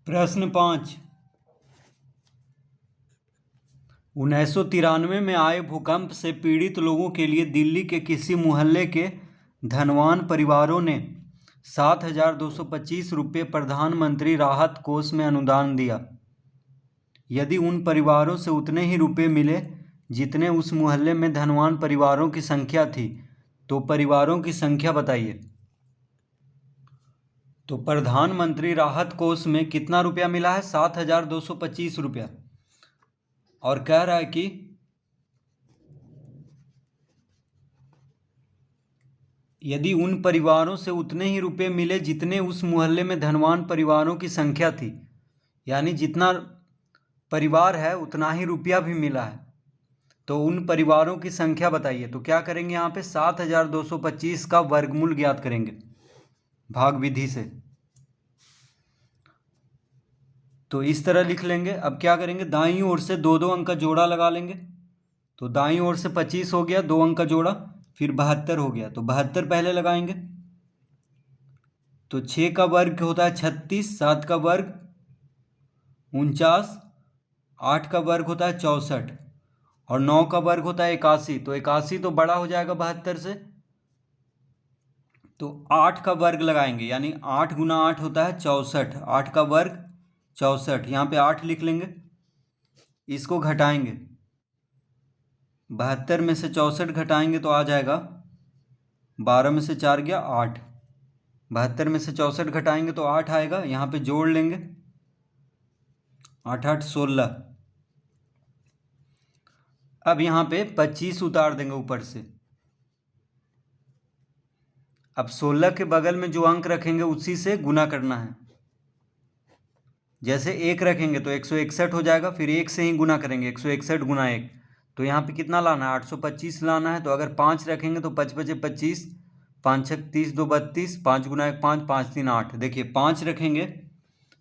प्रश्न 5। 1993 में आए भूकंप से पीड़ित लोगों के लिए दिल्ली के किसी मोहल्ले के धनवान परिवारों ने 7,225 रुपये प्रधानमंत्री राहत कोष में अनुदान दिया। यदि उन परिवारों से उतने ही रुपये मिले जितने उस मोहल्ले में धनवान परिवारों की संख्या थी, तो परिवारों की संख्या बताइए। तो प्रधानमंत्री राहत कोष में कितना रुपया मिला है? 7,225 रुपया। और कह रहा है कि यदि उन परिवारों से उतने ही रुपये मिले जितने उस मोहल्ले में धनवान परिवारों की संख्या थी, यानी जितना परिवार है उतना ही रुपया भी मिला है, तो उन परिवारों की संख्या बताइए। तो क्या करेंगे यहाँ पे? 7,225 का वर्गमूल ज्ञात करेंगे भाग विधि से। तो इस तरह लिख लेंगे। अब क्या करेंगे? दाईं ओर से दो दो अंक का जोड़ा लगा लेंगे। तो दाईं ओर से 25 हो गया, 2 अंक का जोड़ा, फिर 72 हो गया। तो 72 पहले लगाएंगे। तो 6 का वर्ग होता है 36, 7 का वर्ग 49, 8 का वर्ग होता है 64 और 9 का वर्ग होता है 81। तो 81 तो बड़ा हो जाएगा 72 से, तो 8 का वर्ग लगाएंगे, यानी 8 गुना 8 होता है 64। 8 का वर्ग 64, यहाँ पे 8 लिख लेंगे। इसको घटाएंगे, 72 में से 64 घटाएंगे तो आ जाएगा 12 में से 4 गया 8। 72 में से 64 घटाएंगे तो 8 आएगा। यहाँ पे जोड़ लेंगे, 8 8 16। अब यहाँ पे 25 उतार देंगे ऊपर से। अब 16 के बगल में जो अंक रखेंगे उसी से गुना करना है। जैसे 1 रखेंगे तो 161 हो जाएगा, फिर 1 से ही गुना करेंगे, 161 गुना 1। तो यहाँ पे कितना लाना है? 825 लाना है। तो अगर 5 रखेंगे तो 5 5 25, 5 6 30, 2 32, 5 गुना 1 5, 5 3 8। देखिए 5 रखेंगे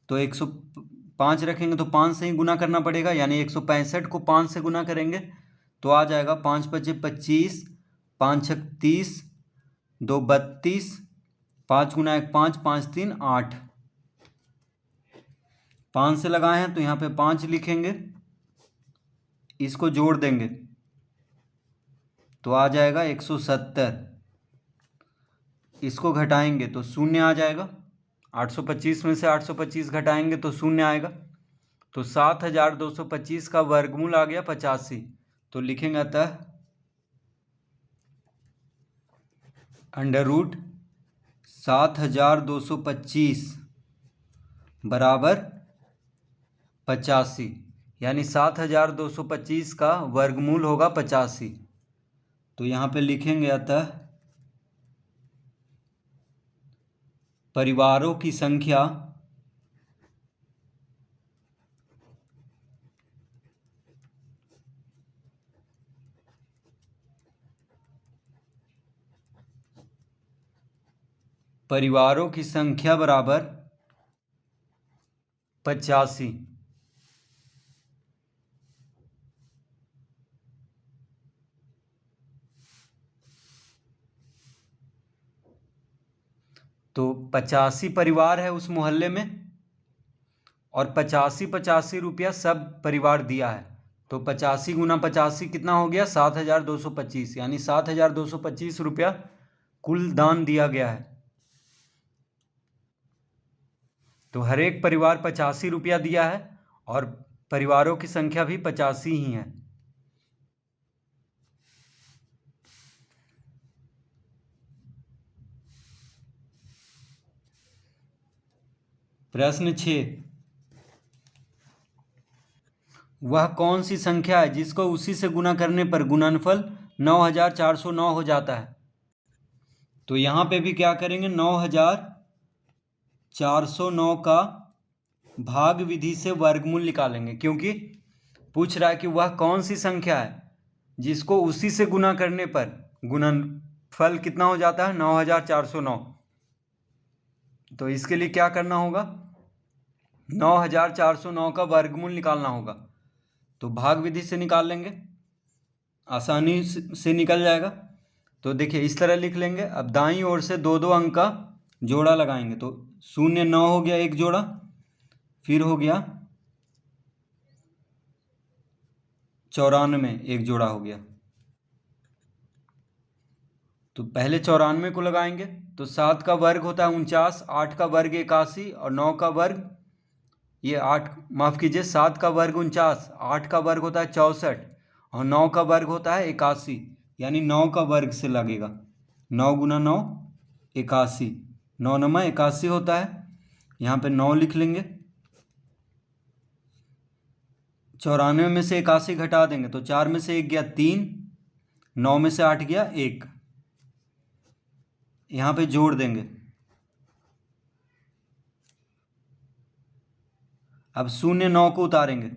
तो 105 रखेंगे तो 5 से ही गुना करना पड़ेगा, यानी 165 को 5 से गुना करेंगे तो आ जाएगा 5 5 25, 5 6 30, 2 32, 5 गुना 1 5, 5 3 8। 5 से लगाए हैं तो यहाँ पे 5 लिखेंगे, इसको जोड़ देंगे तो आ जाएगा 170। इसको घटाएंगे तो शून्य आ जाएगा। 825 में से 825 घटाएंगे तो शून्य आएगा। तो 7,225 का वर्गमूल आ गया 85। तो लिखेंगे अतः अंडर रूट 7,225 बराबर 85, यानी 7,225 का वर्गमूल होगा 85। तो यहाँ पे लिखेंगे अतः परिवारों की संख्या बराबर 85। तो 85 परिवार है उस मोहल्ले में और 85 रुपया सब परिवार दिया है। तो 85 गुना 85 कितना हो गया? 7,225, यानी 7,225 रुपया कुल दान दिया गया है। तो हर एक परिवार 85 रुपया दिया है और परिवारों की संख्या भी 85 ही है। प्रश्न 6। वह कौन सी संख्या है जिसको उसी से गुना करने पर गुणनफल 9,409 हो जाता है? तो यहाँ पे भी क्या करेंगे? 9,409 का भाग विधि से वर्गमूल निकालेंगे, क्योंकि पूछ रहा है कि वह कौन सी संख्या है जिसको उसी से गुना करने पर गुणनफल कितना हो जाता है? 9,409। तो इसके लिए क्या करना होगा? 9,409 का वर्गमूल निकालना होगा। तो भाग विधि से निकाल लेंगे, आसानी से निकल जाएगा। तो देखिए इस तरह लिख लेंगे। अब दाईं ओर से दो दो अंक का जोड़ा लगाएंगे। तो 0 9 हो गया एक जोड़ा, फिर हो गया 94, एक जोड़ा हो गया। तो पहले 94 को लगाएंगे तो 7 का वर्ग होता है 49, 8 का वर्ग 81 और 9 का वर्ग, ये 8 माफ़ कीजिए, 7 का वर्ग 49, 8 का वर्ग होता है 64 और 9 का वर्ग होता है 81, यानी 9 का वर्ग से लगेगा। 9 गुना 9 81, 9 नमा 81 होता है। यहाँ पे 9 लिख लेंगे। 94 में से 81 घटा देंगे तो 4 में से 1 गया 3, 9 में से 8 गया 1, यहाँ पे जोड़ देंगे। अब 0 9 को उतारेंगे।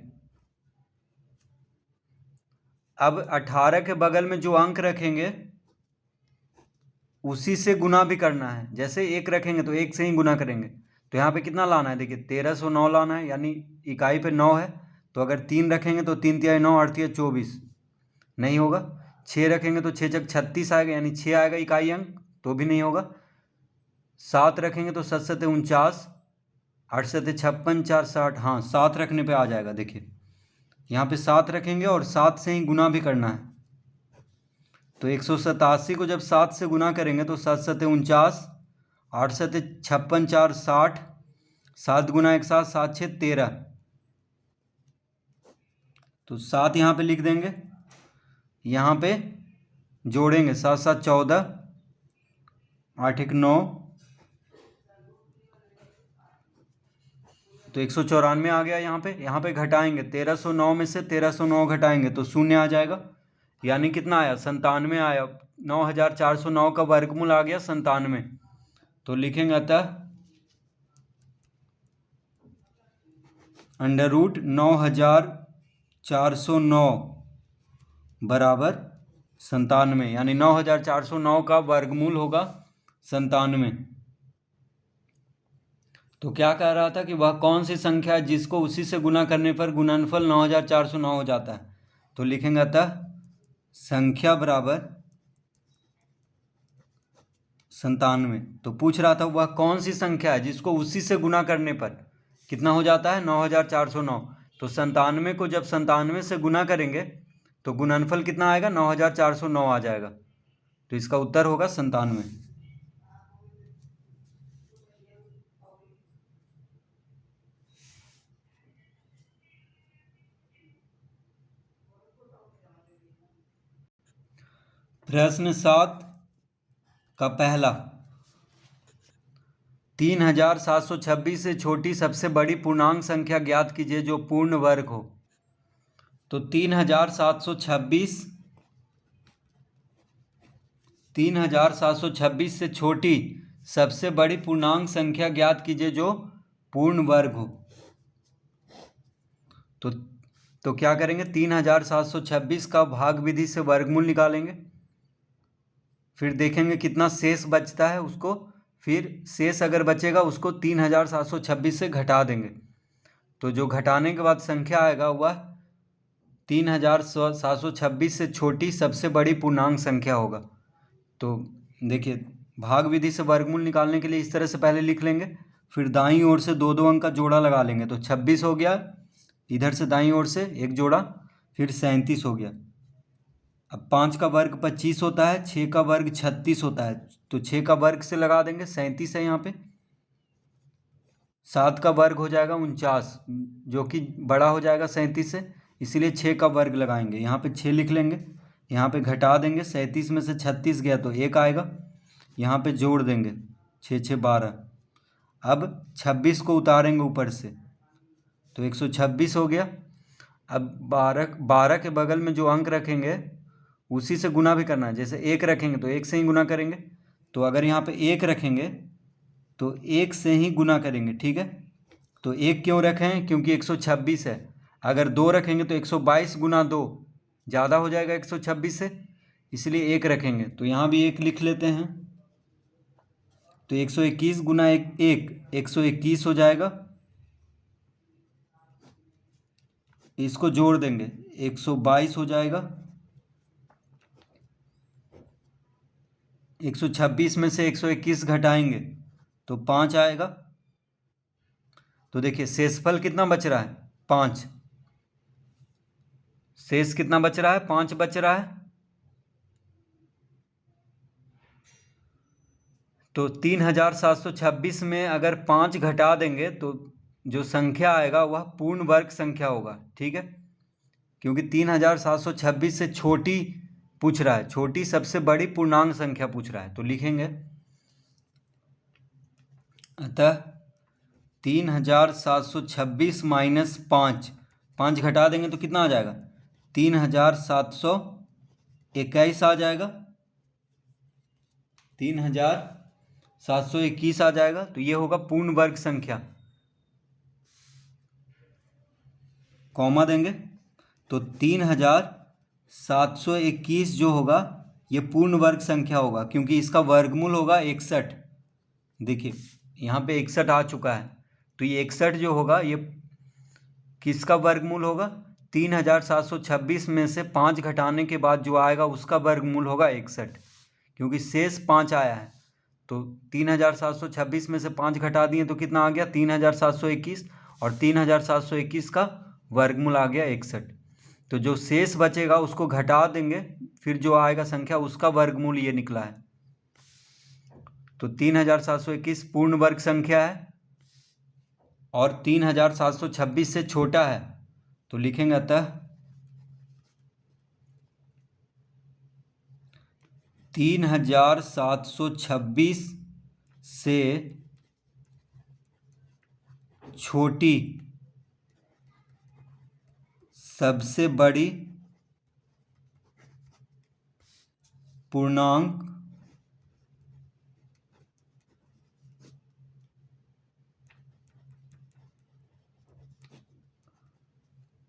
अब 18 के बगल में जो अंक रखेंगे उसी से गुना भी करना है। जैसे 1 रखेंगे तो 1 से ही गुना करेंगे। तो यहाँ पे कितना लाना है, देखिए 1309 लाना है, यानी इकाई पे 9 है। तो अगर 3 रखेंगे तो 3 तिहाई 9, 8 तिहाई 24, नहीं होगा। 6 रखेंगे तो 6 चक 36 आएगा, यानी 6 आएगा इकाई अंक, तो भी नहीं होगा। 7 रखेंगे तो 7 सते 49, 8 सते 56, 4 60, हाँ 7 रखने पे आ जाएगा। देखिए यहाँ पे 7 रखेंगे और 7 से ही गुना भी करना है। तो 187 को जब 7 से गुना करेंगे तो 7 सते 49, 8 सते 56, 4 60, 7 गुना 1 7, 7 6 13, तो 7 यहाँ पे लिख देंगे। यहाँ पे जोड़ेंगे 7 7 14, 8 1 9, तो 194 आ गया। यहाँ पे घटाएंगे 1309 में से 1309 घटाएंगे तो 0 आ जाएगा, यानी कितना आया 97 आया। 9409 का वर्गमूल आ गया 97। तो लिखेंगे अतः √9409 बराबर 97, यानी 9409 का वर्गमूल होगा 97। तो क्या कह रहा था कि वह कौन सी संख्या है जिसको उसी से गुना करने पर गुणनफल 9409 हो जाता है। तो लिखेंगे अतः संख्या बराबर 97। तो पूछ रहा था वह कौन सी संख्या है जिसको उसी से गुना करने पर कितना हो जाता है 9409। तो 97 को जब 97 से गुना करेंगे तो गुणनफल कितना आएगा 9409 आ जाएगा। तो इसका उत्तर होगा 97। प्रश्न 7 का पहला, 3726 से छोटी सबसे बड़ी पूर्णांक संख्या ज्ञात कीजिए जो पूर्ण वर्ग हो। तो 3726 से छोटी सबसे बड़ी पूर्णांक संख्या ज्ञात कीजिए जो पूर्ण वर्ग हो। तो क्या करेंगे, 3726 का भाग विधि से वर्गमूल निकालेंगे, फिर देखेंगे कितना शेष बचता है उसको, फिर शेष अगर बचेगा उसको 3726 से घटा देंगे। तो जो घटाने के बाद संख्या आएगा वह 3726 से छोटी सबसे बड़ी पूर्णांक संख्या होगा। तो देखिए भाग विधि से वर्गमूल निकालने के लिए इस तरह से पहले लिख लेंगे, फिर दाईं ओर से 2 अंक का जोड़ा लगा लेंगे। तो 26 हो गया, इधर से दाईं ओर से एक जोड़ा, फिर 37 हो गया। अब 5 का वर्ग 25 होता है, 6 का वर्ग 36 होता है, तो 6 का वर्ग से लगा देंगे, 37 है यहाँ पे। 7 का वर्ग हो जाएगा 49, जो कि बड़ा हो जाएगा 37 से, इसीलिए 6 का वर्ग लगाएंगे। यहाँ पे 6 लिख लेंगे, यहाँ पे घटा देंगे, 37 में से 36 गया तो 1 आएगा, यहाँ पे जोड़ देंगे 6 6 12। अब 26 को उतारेंगे ऊपर से तो 126 हो गया। अब 12 के बगल में जो अंक रखेंगे उसी से गुना भी करना है। जैसे 1 रखेंगे तो 1 से ही गुना करेंगे, तो अगर यहाँ पे 1 रखेंगे तो 1 से ही गुना करेंगे, ठीक है। तो 1 क्यों रखे हैं, क्योंकि 126 है। अगर 2 रखेंगे तो 122 गुना 2 ज़्यादा हो जाएगा 126 से, इसलिए 1 रखेंगे। तो यहाँ भी 1 लिख लेते हैं। तो 121 गुना 121 हो जाएगा, इसको जोड़ देंगे 122 हो जाएगा। 126 में से 121 घटाएंगे तो 5 आएगा। तो देखिए शेषफल कितना बच रहा है, 5। शेष कितना बच रहा है, 5 बच रहा है। तो 3726 में अगर 5 घटा देंगे तो जो संख्या आएगा वह पूर्ण वर्ग संख्या होगा, ठीक है। क्योंकि 3726 से छोटी पूछ रहा है, छोटी सबसे बड़ी पूर्णांक संख्या पूछ रहा है, तो लिखेंगे अतः 3726 माइनस 5 घटा देंगे तो कितना आ जाएगा, 3721 आ जाएगा, 3721 आ जाएगा। तो ये होगा पूर्ण वर्ग संख्या, कॉमा देंगे तो 3721 जो होगा ये पूर्ण वर्ग संख्या होगा, क्योंकि इसका वर्गमूल होगा 61। देखिए यहाँ पे 61 आ चुका है, तो ये 61 जो होगा ये किसका वर्गमूल होगा, 3726 में से 5 घटाने के बाद जो आएगा उसका वर्गमूल होगा 61, क्योंकि शेष 5 आया है। तो 3726 में से 5 घटा दिए तो कितना आ गया, 3721, और 3721 का वर्गमूल आ गया 61। तो जो शेष बचेगा उसको घटा देंगे, फिर जो आएगा संख्या उसका वर्गमूल ये निकला है। तो 3721 पूर्ण वर्ग संख्या है और 3726 से छोटा है, तो लिखेंगे अतः 3726 से छोटी सबसे बड़ी पूर्णांक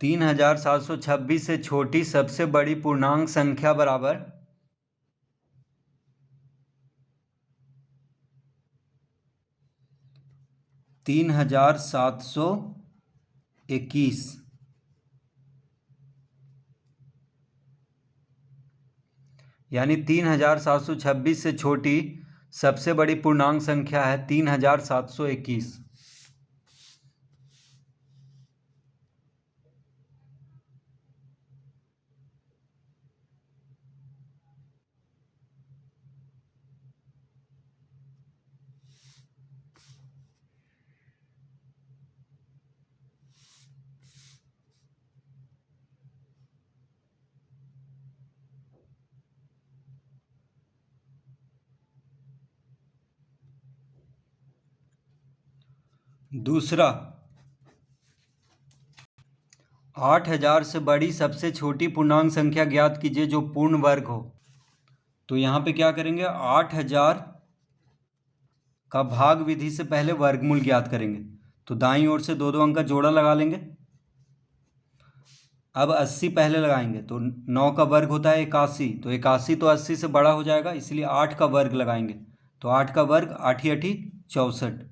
तीन 3726 से छोटी सबसे बड़ी पूर्णांक संख्या बराबर 3721। यानी 3726 से छोटी सबसे बड़ी पूर्णांक संख्या है 3721। दूसरा, 8000 से बड़ी सबसे छोटी पूर्णांक संख्या ज्ञात कीजिए जो पूर्ण वर्ग हो। तो यहाँ पे क्या करेंगे, 8000 का भाग विधि से पहले वर्गमूल ज्ञात करेंगे। तो दाईं ओर से 2 अंक का जोड़ा लगा लेंगे। अब 80 पहले लगाएंगे, तो 9 का वर्ग होता है 81, तो 81 तो 80 से बड़ा हो जाएगा, इसलिए 8 का वर्ग लगाएंगे। तो 8 का वर्ग 8 8 64,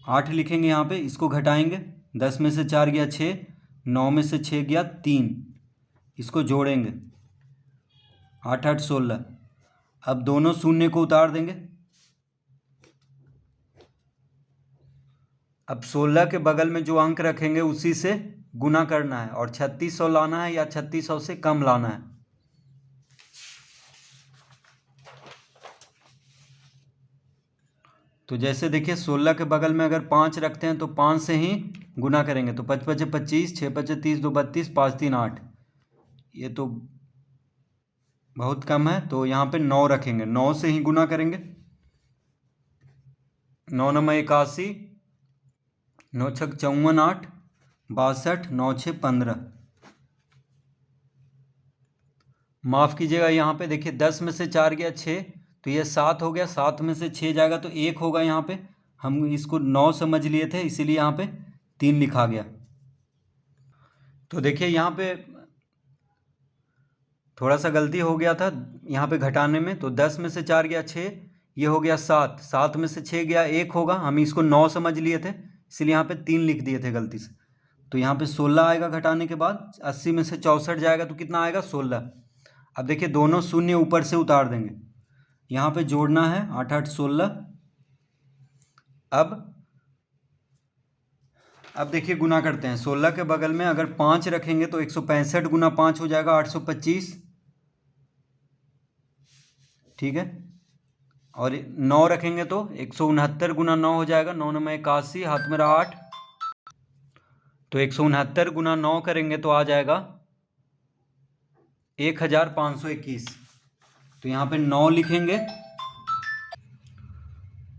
8 लिखेंगे यहाँ पे। इसको घटाएंगे, 10 में से 4 गया 6, 9 में से 6 गया 3, इसको जोड़ेंगे 8 8 16। अब दोनों शून्य को उतार देंगे। अब 16 के बगल में जो अंक रखेंगे उसी से गुना करना है, और 3600 लाना है या 3600 से कम लाना है। तो जैसे देखिए 16 के बगल में अगर 5 रखते हैं तो 5 से ही गुना करेंगे। तो 5 5 25, 6 5 30, 2 32, 5 3 8, ये तो बहुत कम है, तो यहाँ पे 9 रखेंगे, 9 से ही गुना करेंगे। 9 9 81, 9 6 54 8, 62, 9 6 15। माफ़ कीजिएगा, यहाँ पे देखिए 10 में से 4 गया 6, तो ये 7 हो गया, 7 में से 6 जाएगा तो 1 होगा। यहाँ पे हम इसको 9 समझ लिए थे, इसीलिए यहाँ पे 3 लिखा गया। तो देखिए यहाँ पे थोड़ा सा गलती हो गया था यहाँ पे घटाने में। तो 10 में से 4 गया 6, ये हो गया 7, 7 में से 6 गया 1 होगा, हम इसको 9 समझ लिए थे, इसलिए यहाँ पे 3 लिख दिए थे गलती से। तो यहाँ पे 16 आएगा घटाने के बाद, 80 में से 64 जाएगा तो कितना आएगा, 16। अब देखिए दोनों शून्य ऊपर से उतार देंगे, यहाँ पे जोड़ना है 8 8 16, अब देखिए गुना करते हैं। 16 के बगल में अगर 5 रखेंगे तो 165 गुना 5 हो जाएगा 825, ठीक है। और 9 रखेंगे तो 169 गुना 9 हो जाएगा, 9 9 81, हाथ में रहा 8। तो 169 गुना 9 करेंगे तो आ जाएगा 1521। तो यहाँ पे 9 लिखेंगे,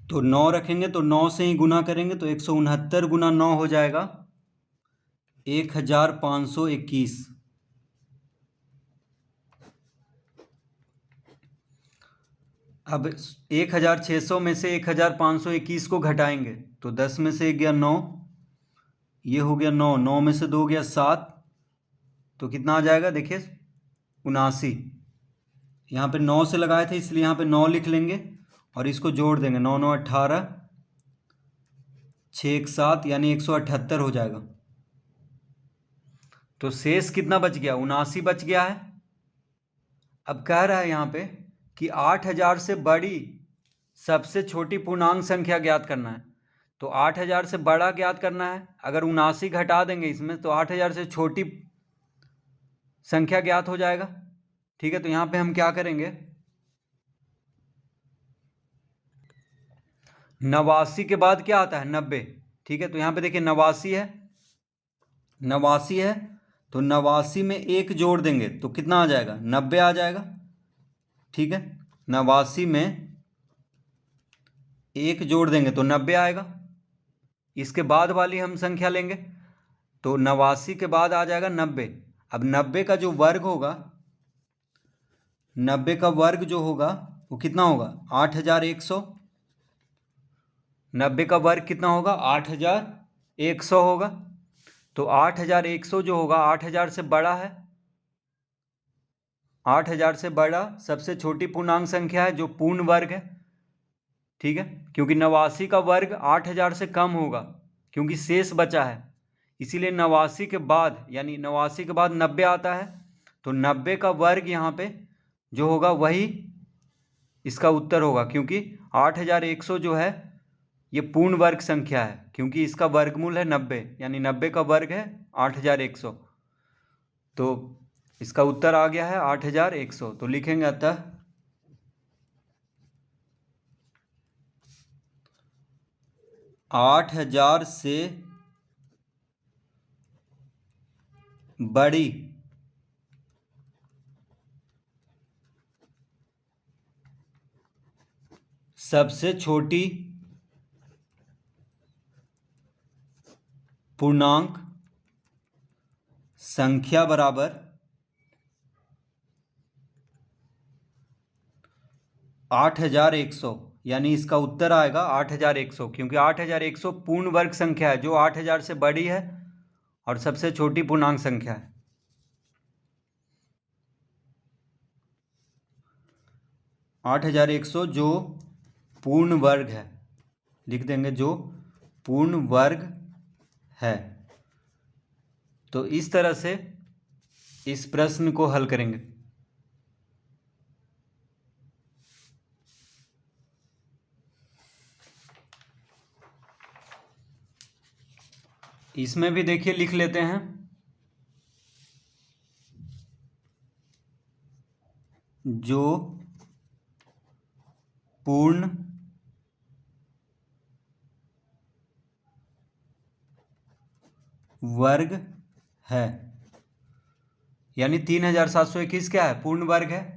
तो 9 रखेंगे तो 9 से ही गुना करेंगे तो 169 गुना 9 हो जाएगा 1521। अब 1600 में से 1521 को घटाएंगे तो 10 में से 1 गया 9, ये हो गया 9, 9 में से 2 गया 7, तो कितना आ जाएगा देखिए 79। यहाँ पे 9 से लगाए थे इसलिए यहाँ पे 9 लिख लेंगे और इसको जोड़ देंगे, 9 9 18, 6 1 7, यानी 178 हो जाएगा। तो शेष कितना बच गया, 79 बच गया है। अब कह रहा है यहाँ पे कि 8000 से बड़ी सबसे छोटी पूर्णांक संख्या ज्ञात करना है। तो 8000 से बड़ा ज्ञात करना है, अगर 79 घटा देंगे इसमें तो 8000 से छोटी संख्या ज्ञात हो जाएगा, ठीक है। तो यहाँ पे हम क्या करेंगे, 89 के बाद क्या आता है 90, ठीक है। तो यहाँ पे देखिए 89 है, 89 है तो 89 में 1 जोड़ देंगे तो कितना आ जाएगा 90 आ जाएगा, ठीक है। 89 में 1 जोड़ देंगे तो 90 आएगा। इसके बाद वाली हम संख्या लेंगे तो 89 के बाद आ जाएगा 90। अब 90 का जो वर्ग होगा, 90 का वर्ग जो होगा वो कितना होगा 8100। 90 का वर्ग कितना होगा 8100 होगा। तो 8100 जो होगा 8000 से बड़ा है, 8000 से बड़ा सबसे छोटी पूर्णांक संख्या है जो पूर्ण वर्ग है, ठीक है। क्योंकि 89 का वर्ग 8000 से कम होगा क्योंकि शेष बचा है, इसीलिए 89 के बाद यानी 89 के बाद 90 आता है। तो 90 का वर्ग यहाँ पे जो होगा वही इसका उत्तर होगा, क्योंकि 8100 जो है ये पूर्ण वर्ग संख्या है क्योंकि इसका वर्गमूल है 90, यानी 90 का वर्ग है 8100। तो इसका उत्तर आ गया है 8100। तो लिखेंगे अतः 8000 से बड़ी सबसे छोटी पूर्णांक संख्या बराबर 8100, यानी इसका उत्तर आएगा 8100, क्योंकि 8100 पूर्ण वर्ग संख्या है जो 8000 से बड़ी है और सबसे छोटी पूर्णांक संख्या है। 8100 जो पूर्ण वर्ग है, लिख देंगे जो पूर्ण वर्ग है। तो इस तरह से इस प्रश्न को हल करेंगे। इसमें भी देखिए लिख लेते हैं, जो पूर्ण वर्ग है, यानी 3721 क्या है पूर्ण वर्ग है,